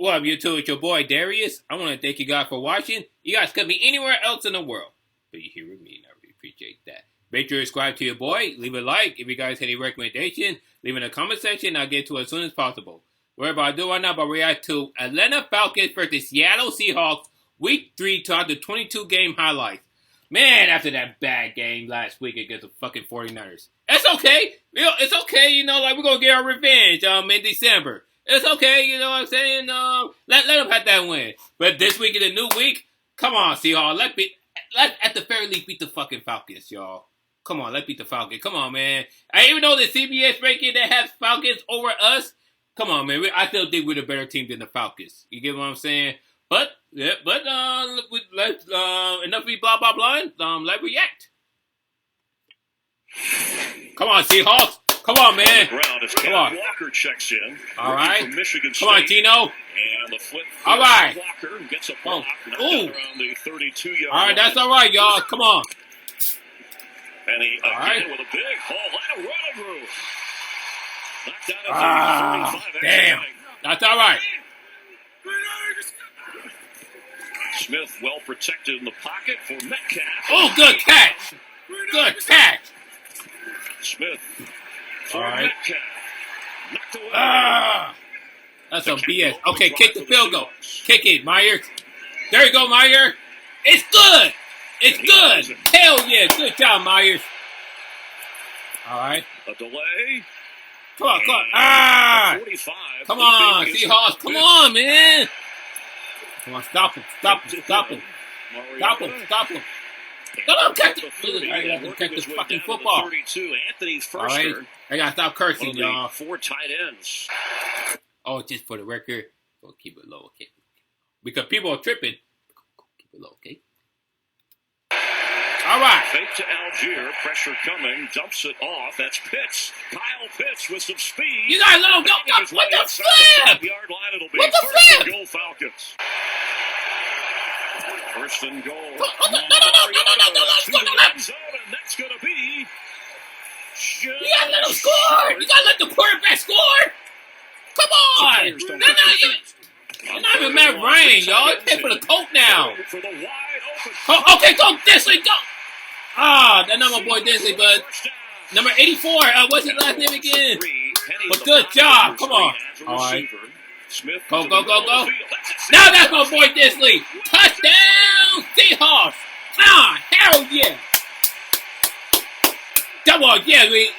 What up, YouTube? It's your boy Darius. I want to thank you guys for watching. You guys could be anywhere else in the world, but you're here with me, and I really appreciate that. Make sure you subscribe to your boy. Leave a like. If you guys have any recommendation, leave in the comment section. I'll get to it as soon as possible. Whatever I do right now, but react to Atlanta Falcons versus Seattle Seahawks Week 3 to the 22 game highlights. Man, after that bad game last week against the fucking 49ers. It's okay. It's okay, like we're going to get our revenge in December. It's okay, you know what I'm saying? Let them have that win. But this week in the new week, come on, Seahawks. Let's at the very least beat the fucking Falcons, y'all. Come on, let's beat the Falcons. Come on, man. Even though the CBS ranking that has Falcons over us, come on, man. I still think we're the better team than the Falcons. You get what I'm saying? But let's enough be blah blah blah. Let's react. Come on, Seahawks. Come on, man. Come on. Walker checks in. All right. From Michigan State. Come on, Tino. And the flip. All right. Walker gets a block. Ooh. Around the 32-yard all right, that's all right, y'all. Come on. And he again right. with a big hole. Out of running room. Knocked out at 35. Damn. That's all right. Smith well protected in the pocket for Metcalf. Oh, good catch. Good catch. Smith. All right. Metcalf. Knocked away. That's some BS. Okay, kick the field goal. Kick it, Myers. There you go, Myers. It's good. It's good. Hell yeah. Good job, Myers. All right. A delay. Come on. 45. Come on, Seahawks. Come on, man. Come on, stop him. Stop him. Stop him. Stop him. Stop him. Don't catch it. I got to catch this fucking football. 32. Anthony's first. All right. I got to stop cursing, y'all. 4 tight ends. Oh, just for the record, go keep it low, okay? Because people are tripping. Keep it low, okay? All right. Fake to Algier. Pressure coming. Dumps it off. That's Pitts. Kyle Pitts with some speed. You guys let him go. What the flip? Yard line, it'll be what the first flip? and goal Falcons. First and goal. No. And that's going to be... You gotta let him score. You gotta let the quarterback score. Come on. You're not even Matt Ryan, y'all. You pay for the coat now. Okay, go, Disley, go. That's not my boy Disley, but number 84. What's his last name again? But good job. Come on. All right. Go. Now that's my boy Disley. Touchdown, Seahawks. Hell yeah. Come on, yeah, we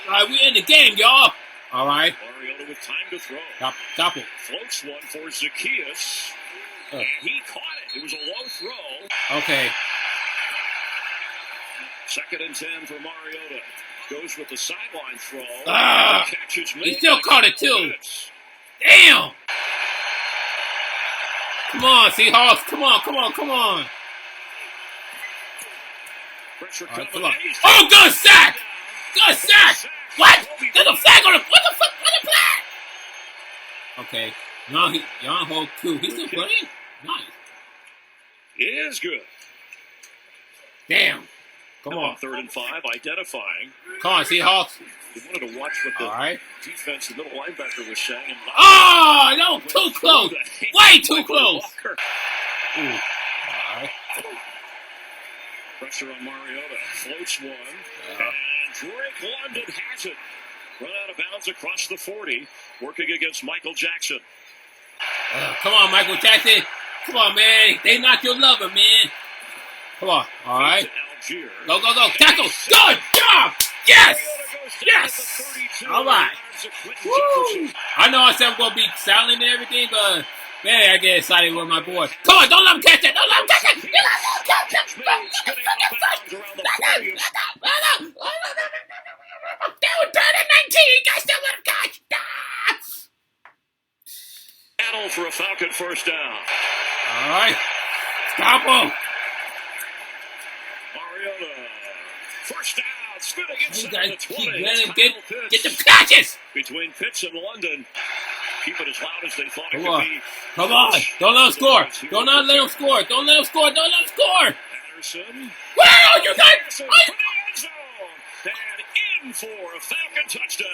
in the game, y'all. All right. Mariota with time to throw. Stop it. Floats one for Zacchaeus. And he caught it. It was a low throw. Okay. 2nd and 10 for Mariota. Goes with the sideline throw. He still caught it, too. Damn. Come on, Seahawks. Come on. Pressure right, coming. Oh, good sack. Good sack. What? There's a flag on the... What the fuck? What the flag? Okay. No, y'all hold two. He's still playing? Nice. It is good. Damn. Come on. 3rd and 5, identifying. Come on, Seahawks. You wanted to watch what the defense, the middle linebacker was saying. No, too close. Way too close. Ooh. All right. Pressure on Mariota. Floats one. And Drake London has it. Run out of bounds across the 40. Working against Michael Jackson. Come on, Michael Jackson. Come on, man. They not your lover, man. Come on. All right. Go. Tackle. Good job. Yes. All right. Woo. I know I said I'm going to be silent and everything, but... Man, I get excited with my boy. Come on, don't let him catch it. Don't let him catch it. That was 3rd and 19. You guys still let him catch. Battle for a Falcon first down. All right. Stop him. Mariota. First down. Spinning inside the 20. Keep letting him get the catches. Between Pitts and London. Keep it as loud as they thought it could be. Come on. Don't let him score. Don't let him score. Patterson. Wow, you guys. And in for a Falcon touchdown.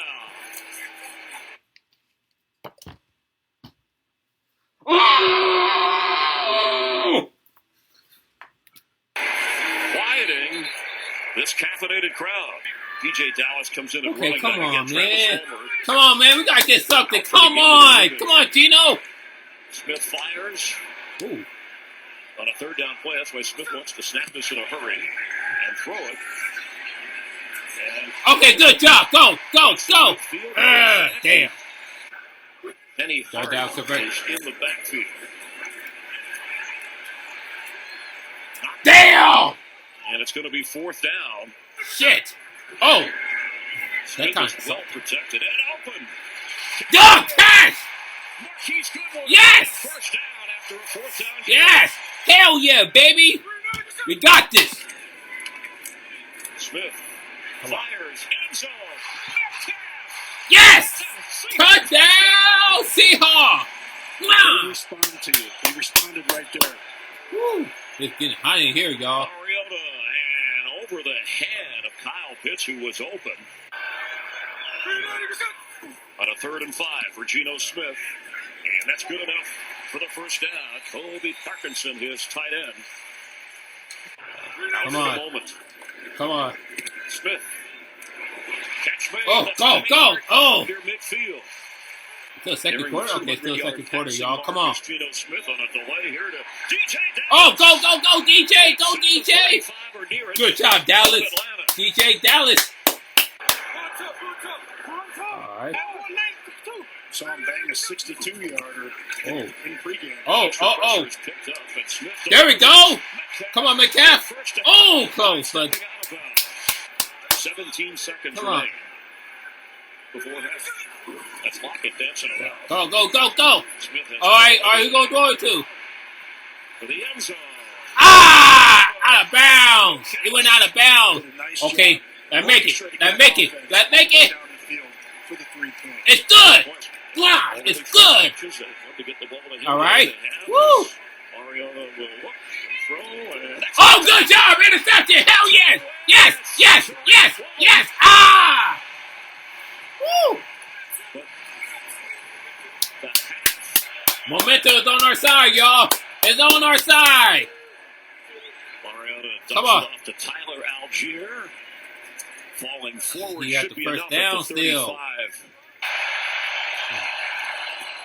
DJ Dallas comes in and Okay, running come back on, again. man. Travis Homer. Come on, man. We gotta get something. Come on. Come on, Gino. Smith fires. Ooh. On a third down play, that's why Smith wants to snap this in a hurry and throw it. And Okay, good job. Go, go, go. Damn. Penny Hart is in the backfield. Damn! And it's going to be fourth down. Shit. Oh. Smith is well protected and open. Go, catch! Marquise Goodwin. Yes! First down after a fourth down. Yes! Hell yeah, baby! We got this! Smith fires end zone. Yes! Touchdown, Seahawks! They respond to you. They responded right there. Woo! It's getting hot in here, y'all. Mariota and over the head of Kyle Pitts, who was open. On a 3rd and 5 for Geno Smith. And that's good enough for the first down. Kobe Parkinson, his tight end. Come on. Come on. Smith. Catch made. Oh, go, go. Oh. Near midfield. Still second quarter? Okay, still second quarter, y'all. Come on. Geno Smith on a delay here to DJ Dallas. Oh, go, go, go, DJ. Go, DJ. Good job, Dallas. DJ Dallas. All right. Saw him bang a 62-yarder in pregame. Oh. There we go. Come on, McCaff. Oh, close, but 17 seconds remaining before half. That's Lockett dancing around. Go. All right, who gonna throw it to? For the end zone. Out of bounds. It went out of bounds. Okay, let's make it. For the 3 points. It's good. Wow, it's good. All right. Woo. Oh, good job. Interception. Hell yes. Yes. Ah. Woo. Momentum is on our side, y'all. It's on our side. Mariota Come on. off to Tyler Algier. Falling forward. He got should the be first enough down at the 35. still.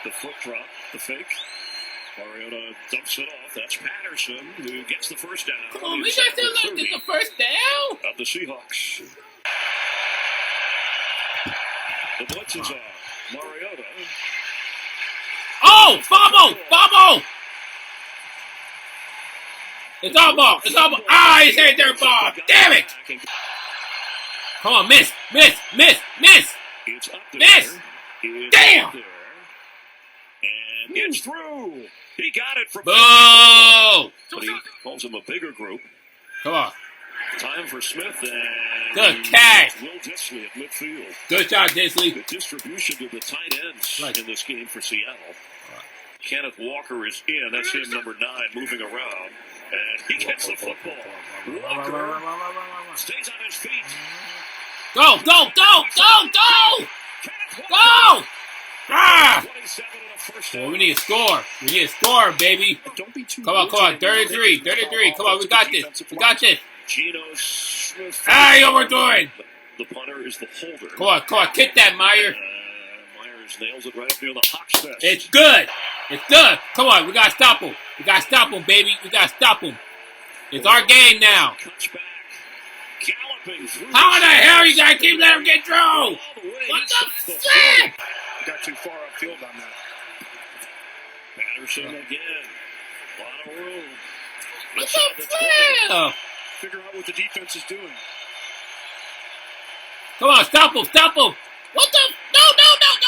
The foot drop, the fake. Mariota dumps it off. That's Patterson who gets the first down. Come on, we got to get the first down. Of the Seahawks. The blitz is on. Mariota. Oh, fumble. It's our ball. Ah, he's hit their ball. Damn it. Come on, miss. It's up there. Miss. It's Damn. up there. And it's through. He got it from Boo. but he calls him a bigger group. Come on. Time for Smith and Good catch. Will Disley at midfield. Good job, Disley. The distribution to the tight ends in this game for Seattle. Kenneth Walker is in. That's him, number 9, moving around. And he gets the football. Walker stays on his feet. Go. Ah! Well, we need a score. Baby. Don't be too Come on. 33. Come on, we got this. Geno Smith. You overdoing. The punter is the holder. Come on. Kick that, Meyer. Myers nails it right up near the Hawks' nest. It's good. Come on, we gotta stop him. Baby. We gotta stop him. It's our game now. Cuts back. Galloping through. How in the hell you gotta keep letting him get through? What the fuck? Got too far upfield on that. Patterson again. A lot of room. What the fuck? Figure out what the defense is doing. Come on, stop him. What the? No,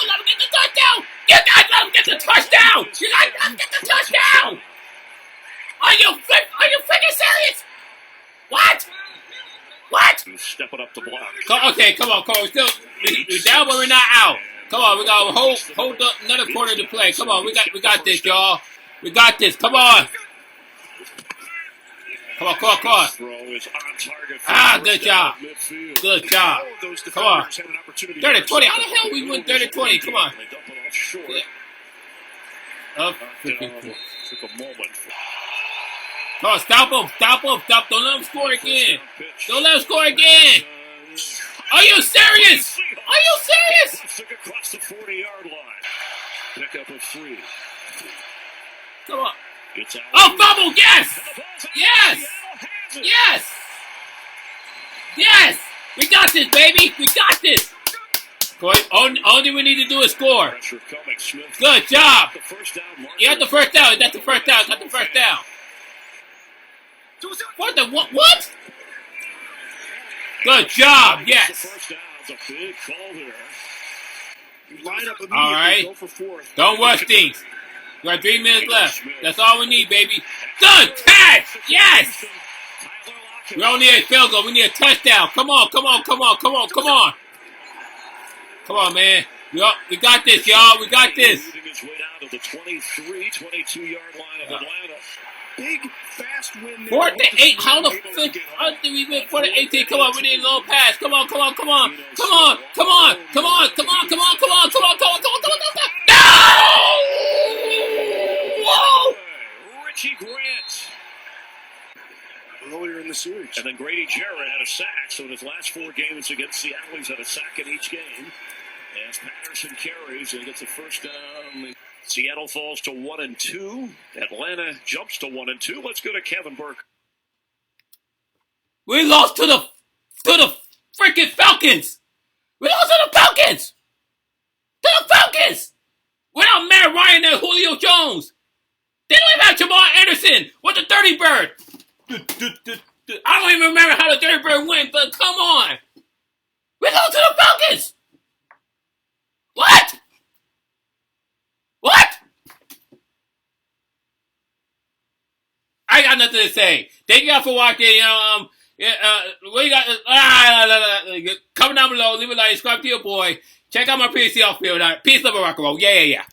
let him get the touchdown. Let him get the touchdown. You guys, let him get the touchdown. Are you freaking serious? What? He's stepping up to block. Okay, come on. We're down, but we're not out. Come on, we got to hold up another quarter to play. Come on, we got this, y'all. We got this. Come on. Come on. Throw is on target. Good job. Good job. Come on. 30-20. How the hell we win 30-20? Come on. Took a moment. Come on, stop him. Don't let him score again. Are you serious? Are you serious? Took across the 40-yard line. Pick up a free. Come on. It's out. Oh, fumble! Yes! Yes! Yes! Yes! We got this, baby! We got this! Only we need to do is score. Good job! You got the first down. That's the first down. Got the first down. What the what? What? Good job. Yes. All right. Don't rush things. We got 3 minutes left. That's all we need, baby. Good catch. Yes. We don't need a field goal. We need a touchdown. Come on. Come on. Come on. Come on. Come on. Come on, man. We got this, y'all. We got this. His way down to the 23, 22-yard line of Atlanta. Big, fast win. 4th and 8. How the fuck? How did we win 4th and 18? Come on, we need a little pass. Come on, come on, come on. Come on, come on, come on, come on, come on, come on, come on, come on, come on, come on, come on. No! Whoa! Richie Grant. Earlier in the series. And then Grady Jarrett had a sack, so in his last 4 games against Seattle, he's had a sack in each game. As Patterson carries and gets a first down. Seattle falls to 1-2. Atlanta jumps to 1-2. Let's go to Kevin Burke. We lost to the freaking Falcons. We lost to the Falcons. To the Falcons. Without Matt Ryan and Julio Jones. They don't even have Jamal Anderson with the 30 bird. I don't even remember how the 30 bird went, but come on. We lost to the Falcons. What? What? I got nothing to say. Thank you guys for watching. We got comment down below. Leave a like. Subscribe to your boy. Check out my PC off field. Peace, love, and rock and roll. Yeah.